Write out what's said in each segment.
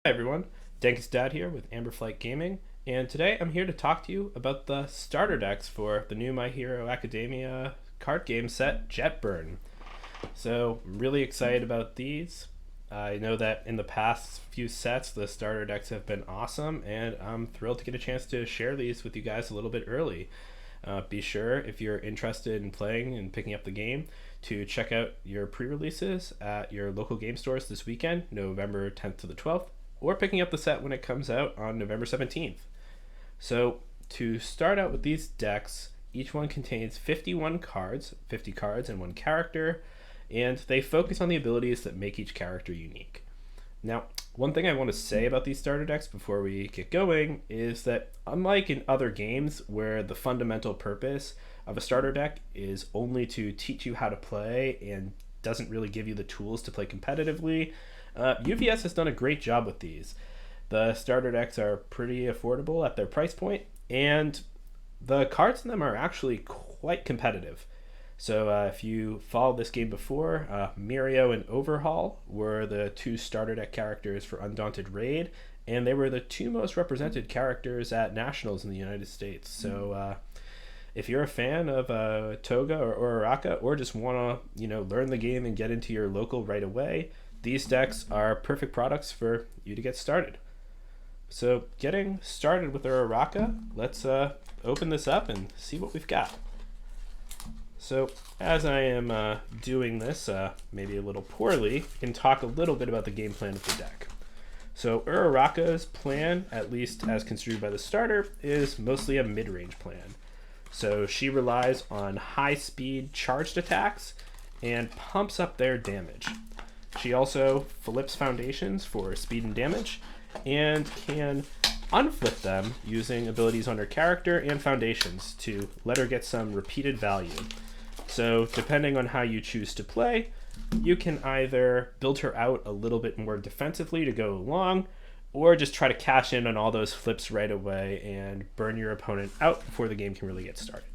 Hi everyone, Dank's Dad here with Amberflight Gaming, and today I'm here to talk to you about the starter decks for the new My Hero Academia card game set, Jetburn. So, I'm really excited about these. I know that in the past few sets, the starter decks have been awesome, and I'm thrilled to get a chance to share these with you guys a little bit early. Be sure, if you're interested in playing and picking up the game, to check out your pre-releases at your local game stores this weekend, November 10th to the 12th, or picking up the set when it comes out on November 17th. So to start out with these decks, each one contains 51 cards, 50 cards and one character, and they focus on the abilities that make each character unique. Now, one thing I want to say about these starter decks before we get going is that unlike in other games where the fundamental purpose of a starter deck is only to teach you how to play and doesn't really give you the tools to play competitively, UVS has done a great job with these. The starter decks are pretty affordable at their price point, and the cards in them are actually quite competitive. So if you followed this game before, Mirio and Overhaul were the two starter deck characters for Undaunted Raid, and they were the two most represented characters at Nationals in the United States. So if you're a fan of Toga or Uraraka, or just want to learn the game and get into your local right away, these decks are perfect products for you to get started. So getting started with Uraraka, let's open this up and see what we've got. So as I am doing this, maybe a little poorly, I can talk a little bit about the game plan of the deck. So Uraraka's plan, at least as construed by the starter, is mostly a mid-range plan. So she relies on high-speed charged attacks and pumps up their damage. She also flips foundations for speed and damage, and can unflip them using abilities on her character and foundations to let her get some repeated value. So depending on how you choose to play, you can either build her out a little bit more defensively to go along, or just try to cash in on all those flips right away and burn your opponent out before the game can really get started.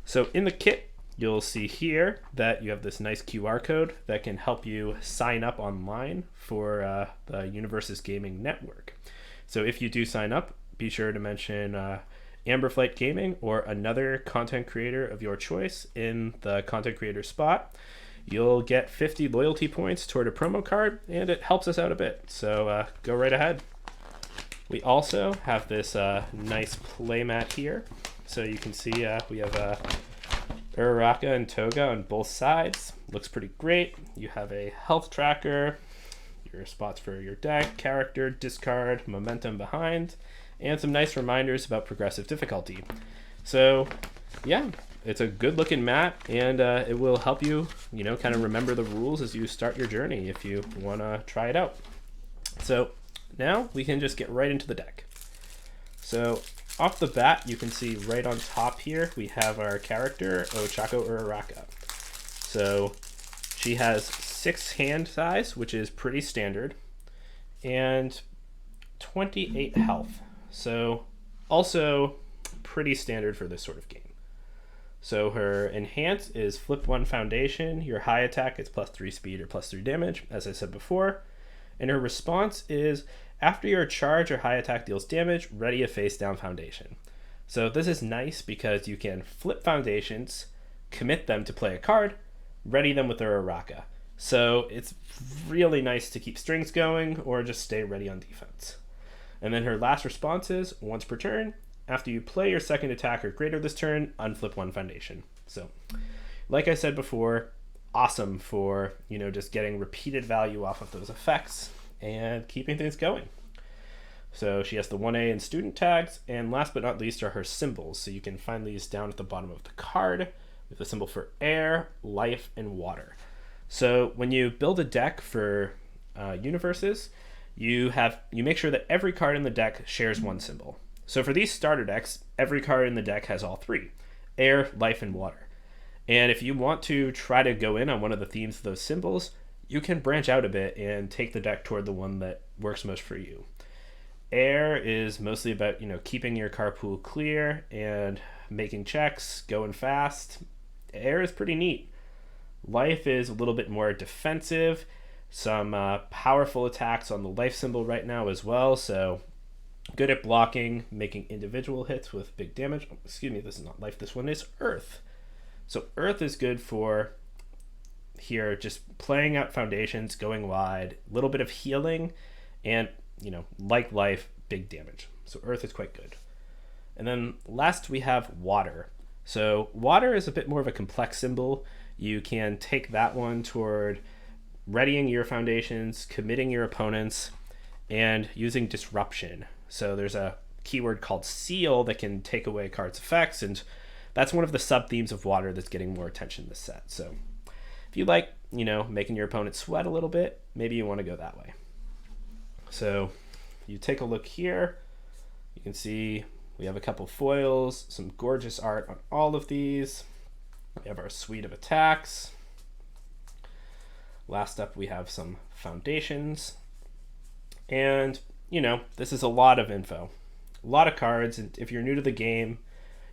So in the kit, you'll see here that you have this nice QR code that can help you sign up online for the Universus Game Network. So if you do sign up, be sure to mention Amberflight Gaming or another content creator of your choice in the content creator spot. You'll get 50 loyalty points toward a promo card, and it helps us out a bit. So go right ahead. We also have this nice playmat here. So you can see we have Uraraka and Toga on both sides. Looks pretty great. You have a health tracker, your spots for your deck, character, discard, momentum behind, and some nice reminders about progressive difficulty. So yeah, it's a good looking mat, and it will help you, kind of remember the rules as you start your journey if you want to try it out. So now we can just get right into the deck. So off the bat, you can see right on top here, we have our character, Ochaco Uraraka. So she has 6 hand size, which is pretty standard, and 28 health. So also pretty standard for this sort of game. So her enhance is flip 1 foundation, your high attack is +3 speed or +3 damage, as I said before. And her response is after your charge or high attack deals damage, ready a face down foundation. So this is nice because you can flip foundations, commit them to play a card, ready them with her Uraraka. So it's really nice to keep strings going or just stay ready on defense. And then her last response is once per turn, after you play your second attack or greater this turn, unflip 1 foundation. So like I said before, awesome for just getting repeated value off of those effects and keeping things going. So she has the 1A and student tags, and last but not least are her symbols. So you can find these down at the bottom of the card with a symbol for air, life, and water. So when you build a deck for Universes, you make sure that every card in the deck shares one symbol. So for these starter decks, every card in the deck has all 3, air, life, and water. And if you want to try to go in on one of the themes of those symbols, you can branch out a bit and take the deck toward the one that works most for you. Air is mostly about, keeping your card pool clear and making checks, going fast. Air is pretty neat. Life is a little bit more defensive, some powerful attacks on the life symbol right now as well, so good at blocking, making individual hits with big damage. Oh, excuse me, this is not life, this one is earth. So earth is good for here, just playing out foundations, going wide, a little bit of healing, and, like life, big damage. So earth is quite good. And then last we have water. So water is a bit more of a complex symbol. You can take that one toward readying your foundations, committing your opponents, and using disruption. So there's a keyword called seal that can take away cards' effects, and that's one of the sub-themes of water that's getting more attention this set. So if you like, making your opponent sweat a little bit, maybe you want to go that way. So you take a look here, you can see we have a couple foils, some gorgeous art on all of these. We have our suite of attacks. Last up, we have some foundations. And, this is a lot of info, a lot of cards. And if you're new to the game,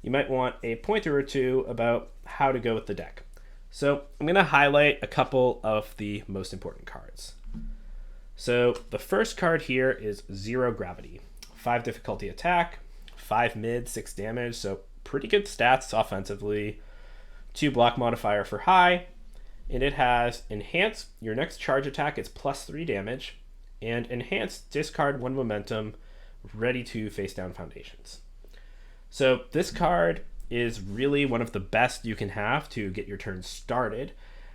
you might want a pointer or two about how to go with the deck. So I'm going to highlight a couple of the most important cards. So the first card here is Zero Gravity. 5 difficulty attack, 5 mid, 6 damage, so pretty good stats offensively. 2 block modifier for high, and it has enhance your next charge attack is +3 damage, and enhance discard 1 momentum, ready to face down foundations. So this card is really one of the best you can have to get your turn started.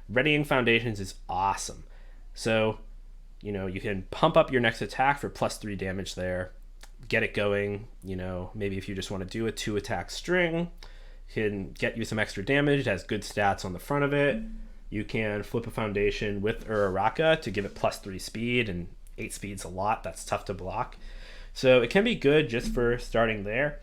Readying foundations is awesome. So, you can pump up your next attack for +3 damage there, get it going. Maybe if you just want to do a 2 attack string, can get you some extra damage. It has good stats on the front of it. You can flip a foundation with Uraraka to give it +3 speed, and 8 speed's a lot. That's tough to block. So it can be good just for starting there.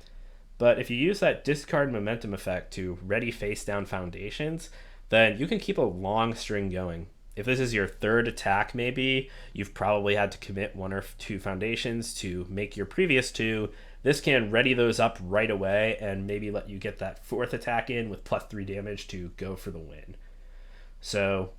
But if you use that discard momentum effect to ready face down foundations, then you can keep a long string going. If this is your 3rd attack, maybe you've probably had to commit 1 or 2 foundations to make your previous 2. This can ready those up right away and maybe let you get that 4th attack in with +3 damage to go for the win. So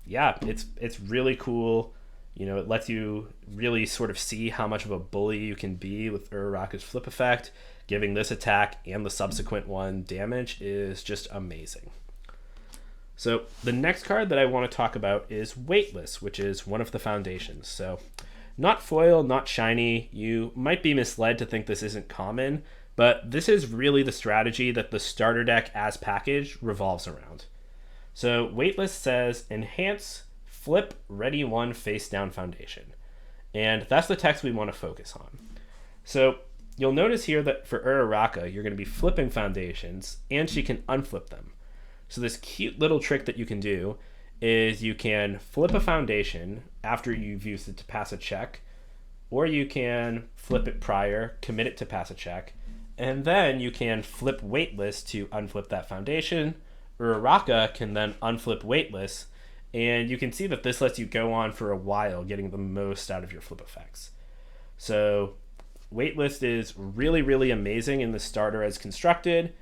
yeah, it's really cool. It lets you really sort of see how much of a bully you can be with Uraraka's flip effect. Giving this attack and the subsequent one damage is just amazing. So the next card that I want to talk about is Weightless, which is one of the foundations. So not foil, not shiny. You might be misled to think this isn't common, but this is really the strategy that the starter deck as package revolves around. So Weightless says enhance, flip, ready 1 face down foundation. And that's the text we want to focus on. So you'll notice here that for Uraraka, you're going to be flipping foundations, and she can unflip them. So this cute little trick that you can do is you can flip a foundation after you've used it to pass a check, or you can flip it prior, commit it to pass a check, and then you can flip Weightless to unflip that foundation. Uraraka can then unflip Weightless, and you can see that this lets you go on for a while, getting the most out of your flip effects. So Weightless is really, really amazing in the starter as constructed.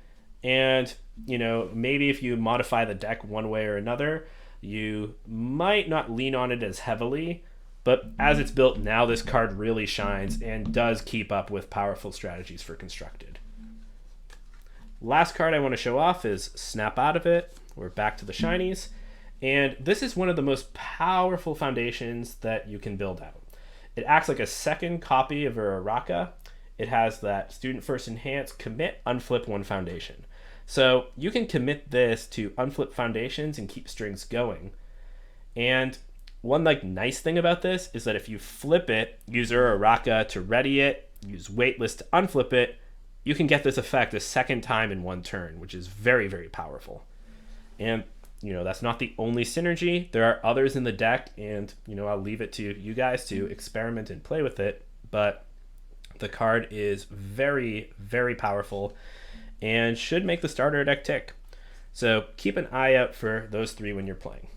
And, maybe if you modify the deck one way or another, you might not lean on it as heavily. But as it's built now, this card really shines and does keep up with powerful strategies for constructed. Last card I want to show off is Snap Out of It. We're back to the shinies. And this is one of the most powerful foundations that you can build out. It acts like a second copy of Uraraka. It has that student first enhance, commit, unflip 1 foundation. So you can commit this to unflip foundations and keep strings going. And one nice thing about this is that if you flip it, use Uraraka to ready it, use Weightless to unflip it, you can get this effect a second time in 1 turn, which is very, very powerful. And that's not the only synergy. There are others in the deck, and I'll leave it to you guys to experiment and play with it. But the card is very, very powerful and should make the starter deck tick. So keep an eye out for those 3 when you're playing.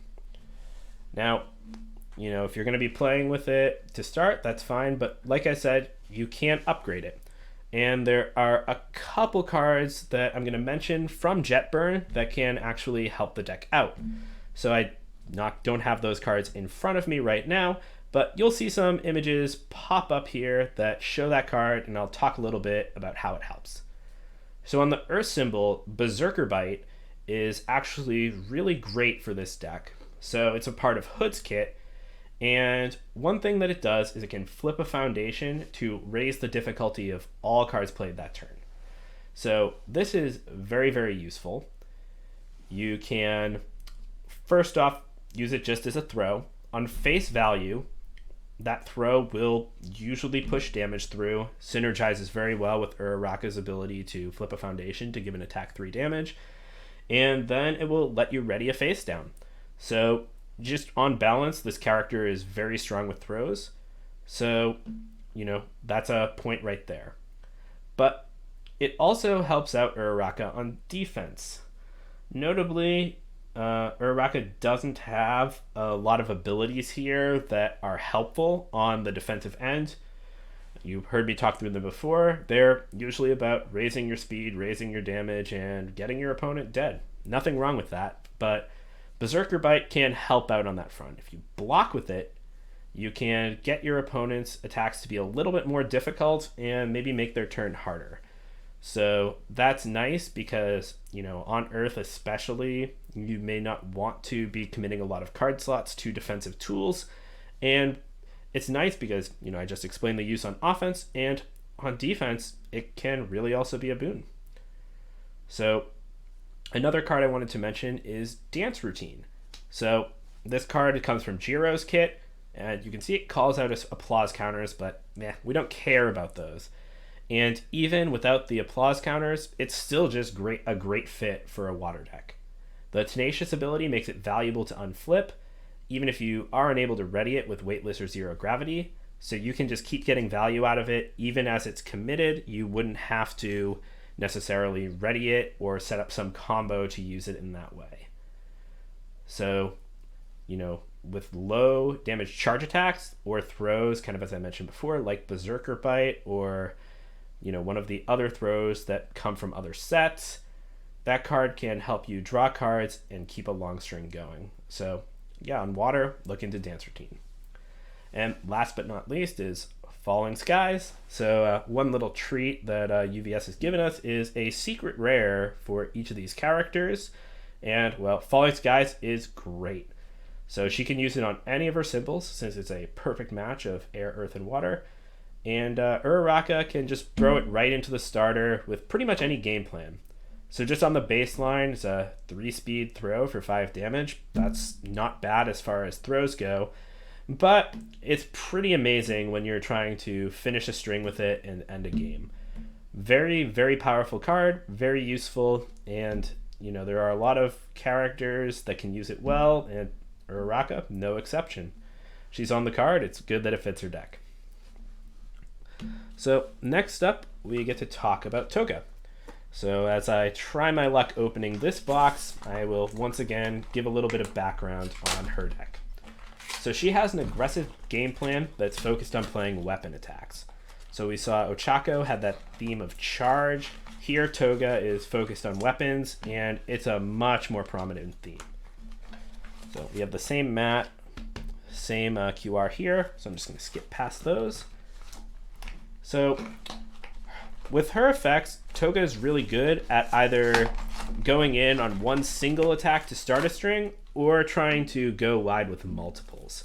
Now, if you're going to be playing with it to start, that's fine. But like I said, you can upgrade it. And there are a couple cards that I'm going to mention from Jetburn that can actually help the deck out. So I don't have those cards in front of me right now, but you'll see some images pop up here that show that card, and I'll talk a little bit about how it helps. So on the Earth symbol, Berserker Bite is actually really great for this deck. So it's a part of Hood's kit, and one thing that it does is it can flip a foundation to raise the difficulty of all cards played that turn. So this is very, very useful. You can, first off, use it just as a throw. On face value, that throw will usually push damage through, synergizes very well with Uraraka's ability to flip a foundation to give an attack 3 damage, and then it will let you ready a face down. So just on balance, this character is very strong with throws. So, that's a point right there. But it also helps out Uraraka on defense. Notably, Uraraka doesn't have a lot of abilities here that are helpful on the defensive end. You've heard me talk through them before. They're usually about raising your speed, raising your damage, and getting your opponent dead. Nothing wrong with that, but Berserker Bite can help out on that front. If you block with it, you can get your opponent's attacks to be a little bit more difficult and maybe make their turn harder. So that's nice because, on Earth especially, you may not want to be committing a lot of card slots to defensive tools. And it's nice because, I just explained the use on offense, and on defense, it can really also be a boon. So another card I wanted to mention is Dance Routine. So this card comes from Jiro's kit, and you can see it calls out as applause counters, but we don't care about those. And even without the applause counters, it's still just a great fit for a water deck. The Tenacious ability makes it valuable to unflip, even if you are unable to ready it with weightless or 0 gravity. So you can just keep getting value out of it, even as it's committed. You wouldn't have to necessarily ready it or set up some combo to use it in that way. So, with low damage charge attacks or throws, kind of as I mentioned before, like Berserker Bite or, one of the other throws that come from other sets, that card can help you draw cards and keep a long string going. So, on water, look into Dance Routine. And last but not least is Falling Skies. So one little treat that UVS has given us is a secret rare for each of these characters. And, Falling Skies is great. So she can use it on any of her symbols since it's a perfect match of air, earth, and water. And Uraraka can just throw it right into the starter with pretty much any game plan. So just on the baseline, it's a 3-speed throw for 5 damage. That's not bad as far as throws go. But it's pretty amazing when you're trying to finish a string with it and end a game. Very, very powerful card, very useful, and there are a lot of characters that can use it well, and Uraraka, no exception. She's on the card, it's good that it fits her deck. So next up, we get to talk about Toga. So as I try my luck opening this box, I will once again give a little bit of background on her deck. So she has an aggressive game plan that's focused on playing weapon attacks. So we saw Ochaco had that theme of charge. Here, Toga is focused on weapons, and it's a much more prominent theme. So we have the same mat, same QR here, so I'm just going to skip past those. So with her effects, Toga is really good at either going in on one single attack to start a string or trying to go wide with multiples.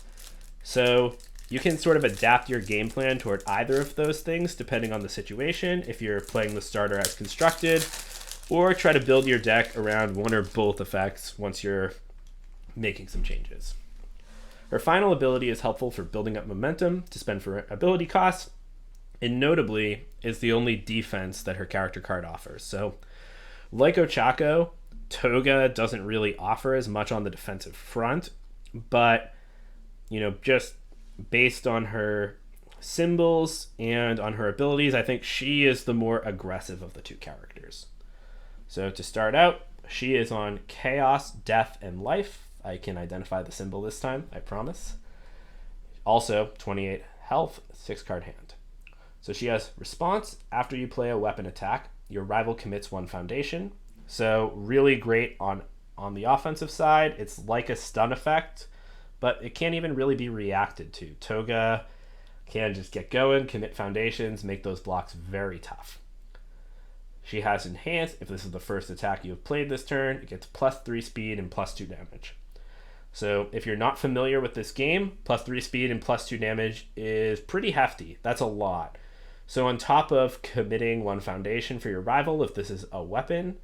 So you can sort of adapt your game plan toward either of those things depending on the situation, if you're playing the starter as constructed, or try to build your deck around one or both effects once you're making some changes. Her final ability is helpful for building up momentum to spend for ability costs, and notably is the only defense that her character card offers. So like Ochaco, Toga doesn't really offer as much on the defensive front, but just based on her symbols and on her abilities, I think she is the more aggressive of the two characters. So to start out, she is on Chaos, Death, and Life. I can identify the symbol this time, I promise. Also, 28 health, 6-card hand. So she has response. After you play a weapon attack, your rival commits 1 foundation. So really great on On the offensive side, it's like a stun effect, but it can't even really be reacted to. Toga can just get going, commit foundations, make those blocks very tough. She has Enhance. If this is the first attack you have played this turn, it gets +3 speed and +2 damage. So if you're not familiar with this game, +3 speed and +2 damage is pretty hefty. That's a lot. So on top of committing 1 foundation for your rival, if this is a weapon,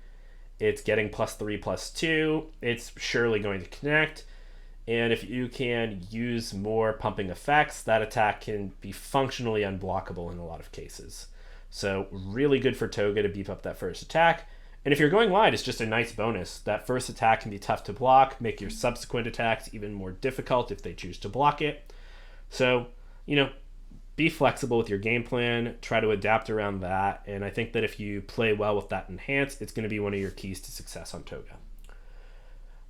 it's getting +3, +2. It's surely going to connect. And if you can use more pumping effects, that attack can be functionally unblockable in a lot of cases. So really good for Toga to beef up that first attack. And if you're going wide, it's just a nice bonus. That first attack can be tough to block, make your subsequent attacks even more difficult if they choose to block it. So, be flexible with your game plan, try to adapt around that. And I think that if you play well with that Enhance, it's going to be one of your keys to success on Toga.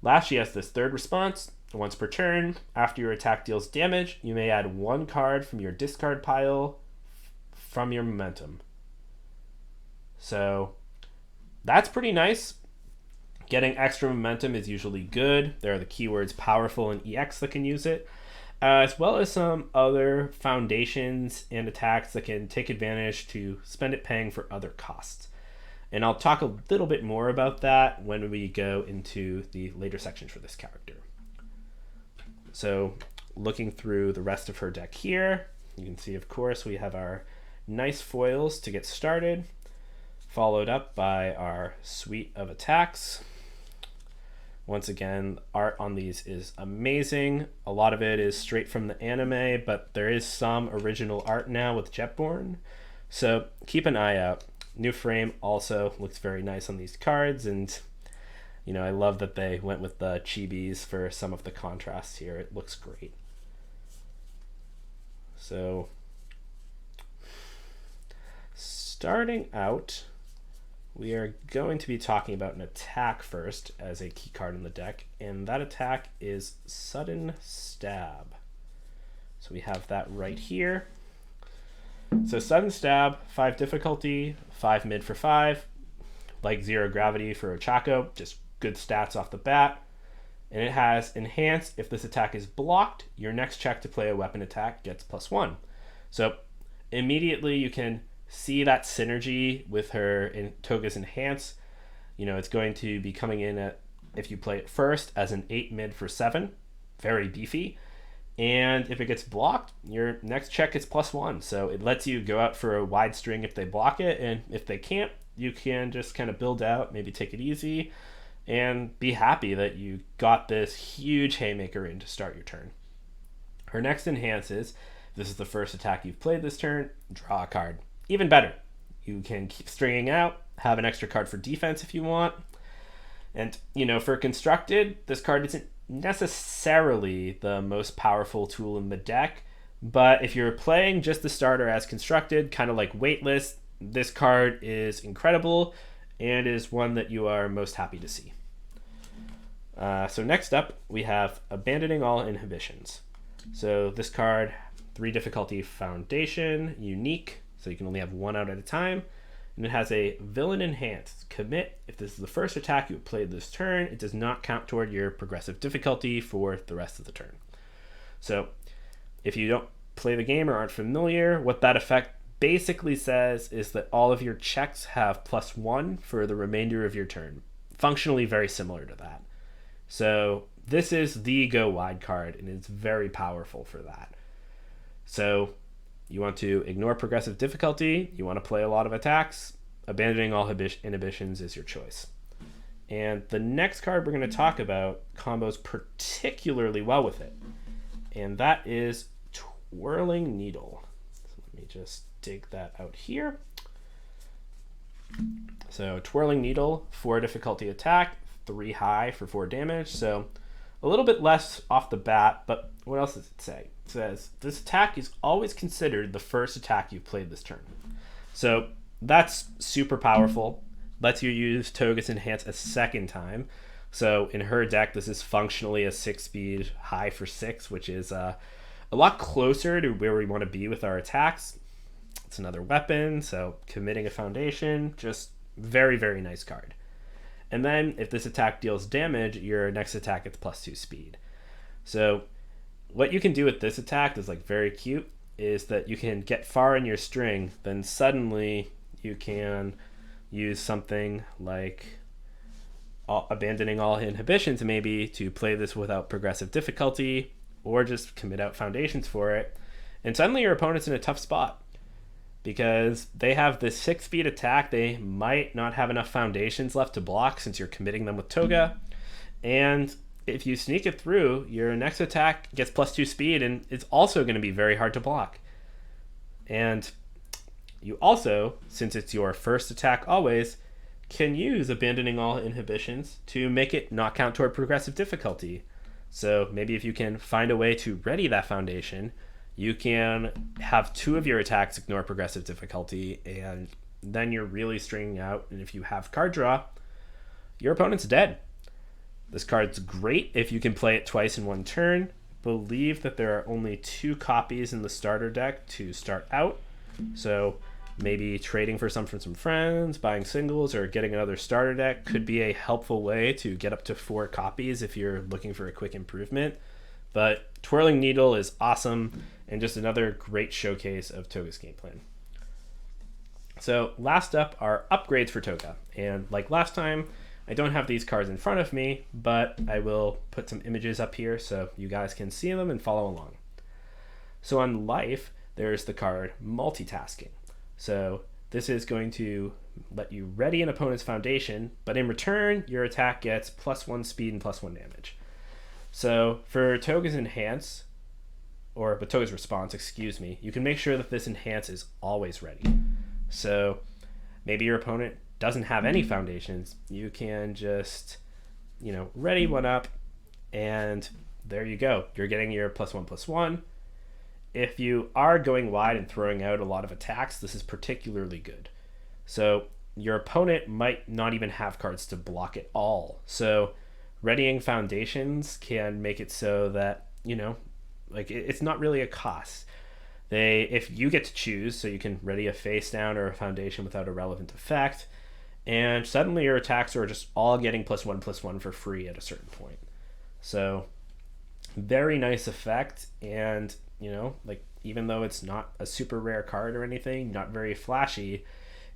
Last, she has this third response. Once per turn, after your attack deals damage, you may add 1 card from your discard pile from your momentum. So that's pretty nice. Getting extra momentum is usually good. There are the keywords powerful and EX that can use it, as well as some other foundations and attacks that can take advantage to spend it paying for other costs. And I'll talk a little bit more about that when we go into the later sections for this character. So looking through the rest of her deck here, you can see, of course, we have our nice foils to get started, followed up by our suite of attacks. Once again, art on these is amazing. A lot of it is straight from the anime, but there is some original art now with Jetborn. So keep an eye out. New frame also looks very nice on these cards, and I love that they went with the chibis for some of the contrasts here. It looks great. So starting out, we are going to be talking about an attack first as a key card in the deck, and that attack is Sudden Stab. So we have that right here. So Sudden Stab, 5 difficulty, 5 mid for 5, like 0 gravity for Ochaco, just good stats off the bat. And it has Enhance. If this attack is blocked, your next check to play a weapon attack gets +1. So immediately you can see that synergy with her in Toga's Enhance. It's going to be coming in at, if you play it first, as an 8 mid for 7, very beefy. And if it gets blocked, your next check is +1. So it lets you go out for a wide string if they block it. And if they can't, you can just kind of build out, maybe take it easy, and be happy that you got this huge haymaker in to start your turn. Her next Enhance is, this is the first attack you've played this turn, draw a card. Even better, you can keep stringing out, have an extra card for defense if you want. And, for Constructed, this card isn't necessarily the most powerful tool in the deck, but if you're playing just the starter as Constructed, kind of like Weightless, this card is incredible and is one that you are most happy to see. So next up, we have Abandoning All Inhibitions. So this card, 3 difficulty foundation, unique, so you can only have 1 out at a time. And it has a Villain Enhance. Commit. If this is the first attack you have played this turn, it does not count toward your progressive difficulty for the rest of the turn. So if you don't play the game or aren't familiar, what that effect basically says is that all of your checks have +1 for the remainder of your turn. Functionally very similar to that. So this is the go wide card, and it's very powerful for that. So you want to ignore progressive difficulty, you want to play a lot of attacks, Abandoning All Inhibitions is your choice. And the next card we're going to talk about combos particularly well with it, and that is Twirling Needle. So let me just dig that out here. So Twirling Needle, 4 difficulty attack, 3 high for 4 damage. So a little bit less off the bat, but what else does it say? It says this attack is always considered the first attack you've played this turn. So that's super powerful. Lets you use Toga's Enhance a second time. So in her deck, this is functionally a 6-speed high for 6, which is a lot closer to where we want to be with our attacks. It's another weapon, so committing a foundation, just very, very nice card. And then if this attack deals damage, your next attack gets +2 speed. So what you can do with this attack is like very cute, is that you can get far in your string, then suddenly you can use something like abandoning all inhibitions maybe to play this without progressive difficulty, or just commit out foundations for it. And suddenly your opponent's in a tough spot because they have this 6 speed attack. They might not have enough foundations left to block since you're committing them with Toga. And if you sneak it through, your next attack gets +2 speed, and it's also going to be very hard to block. And you also, since it's your first attack always, can use abandoning all inhibitions to make it not count toward progressive difficulty. So maybe if you can find a way to ready that foundation, you can have 2 of your attacks ignore progressive difficulty, and then you're really stringing out. And if you have card draw, your opponent's dead. This card's great if you can play it twice in one turn. I believe that there are only 2 copies in the starter deck to start out. So maybe trading for some from some friends, buying singles, or getting another starter deck could be a helpful way to get up to 4 copies if you're looking for a quick improvement. But Twirling Needle is awesome and just another great showcase of Toga's game plan. So last up are upgrades for Toga. And like last time, I don't have these cards in front of me, but I will put some images up here so you guys can see them and follow along. So on life, there's the card Multitasking. So this is going to let you ready an opponent's foundation, but in return, your attack gets +1 speed and +1 damage. So for Toga's Toga's response, you can make sure that this enhance is always ready. So maybe your opponent doesn't have any foundations. You can just, ready one up, and there you go. You're getting your +1/+1. If you are going wide and throwing out a lot of attacks, this is particularly good. So your opponent might not even have cards to block it all. So readying foundations can make it so that, it's not really a cost. If you get to choose, so you can ready a face down or a foundation without a relevant effect, and suddenly your attacks are just all getting +1/+1 for free at a certain point. So very nice effect, and even though it's not a super rare card or anything, not very flashy,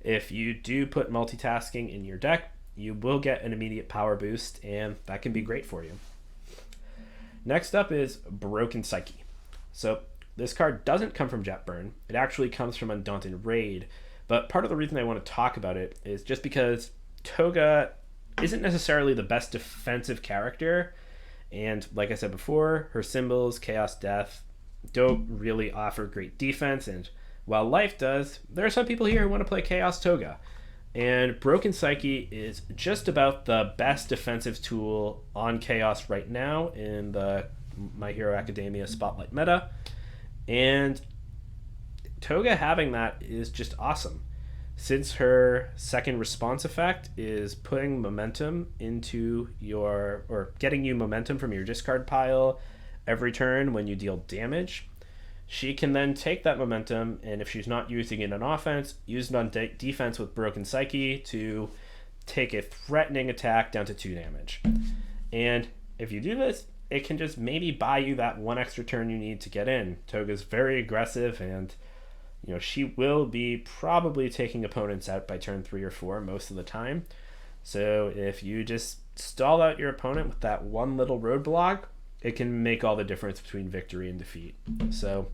if you do put Multitasking in your deck, you will get an immediate power boost, and that can be great for you. Next up is Broken Psyche. So this card doesn't come from Jetburn. It actually comes from Undaunted Raid, but part of the reason I want to talk about it is just because Toga isn't necessarily the best defensive character, and like I said before, her symbols, Chaos Death, don't really offer great defense, and while life does, there are some people here who want to play Chaos Toga. And Broken Psyche is just about the best defensive tool on Chaos right now in the My Hero Academia Spotlight meta. And Toga having that is just awesome, since her second response effect is putting momentum into getting you momentum from your discard pile every turn when you deal damage. She can then take that momentum, and if she's not using it on offense, use it on defense with Broken Psyche to take a threatening attack down to 2 damage. And if you do this, it can just maybe buy you that 1 extra turn you need to get in. Toga's very aggressive, and she will be probably taking opponents out by turn 3 or 4 most of the time. So if you just stall out your opponent with that one little roadblock, it can make all the difference between victory and defeat. So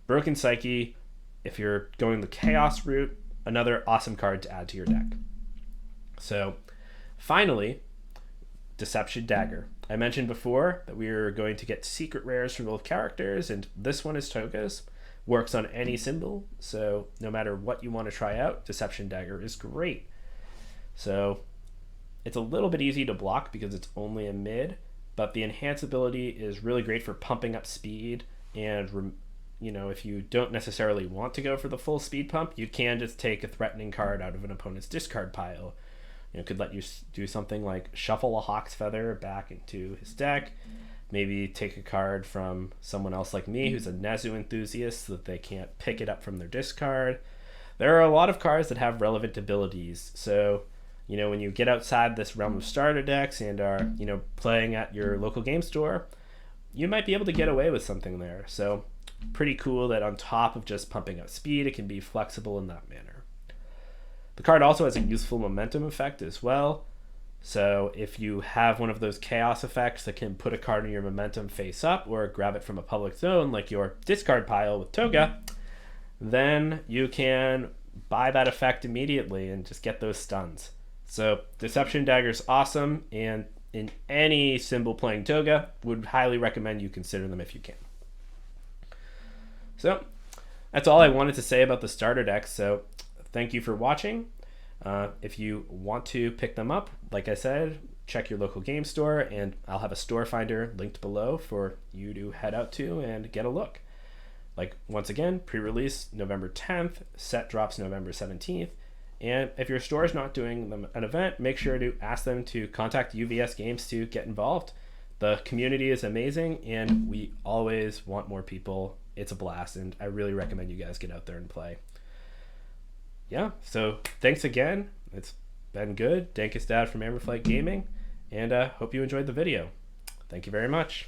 Broken Psyche, if you're going the Chaos route, another awesome card to add to your deck. So finally, Deception Dagger. I mentioned before that we were going to get secret rares for both characters, and this one is Toga's. Works on any symbol, so no matter what you want to try out, Deception Dagger is great. So it's a little bit easy to block because it's only a mid, but the enhance ability is really great for pumping up speed, and if you don't necessarily want to go for the full speed pump, you can just take a threatening card out of an opponent's discard pile. It could let you do something like shuffle a Hawk's Feather back into his deck, maybe take a card from someone else like me who's a Nezu enthusiast so that they can't pick it up from their discard. There are a lot of cards that have relevant abilities, so you know, when you get outside this realm of starter decks and are, you know, playing at your local game store, you might be able to get away with something there. So pretty cool that on top of just pumping up speed, it can be flexible in that manner. The card also has a useful momentum effect as well. So if you have one of those chaos effects that can put a card in your momentum face up or grab it from a public zone like your discard pile with Toga, then you can buy that effect immediately and just get those stuns. So Deception Dagger is awesome, and in any symbol playing Toga, would highly recommend you consider them if you can. So that's all I wanted to say about the starter decks. So thank you for watching. If you want to pick them up, like I said, check your local game store, and I'll have a store finder linked below for you to head out to and get a look. Like, once again, pre-release November 10th, set drops November 17th, and if your store is not doing them an event, make sure to ask them to contact UVS Games to get involved. The community is amazing, and we always want more people. It's a blast, and I really recommend you guys get out there and play. Yeah, so thanks again. It's been good. Dankus Dad from Amberflight Gaming, and hope you enjoyed the video. Thank you very much.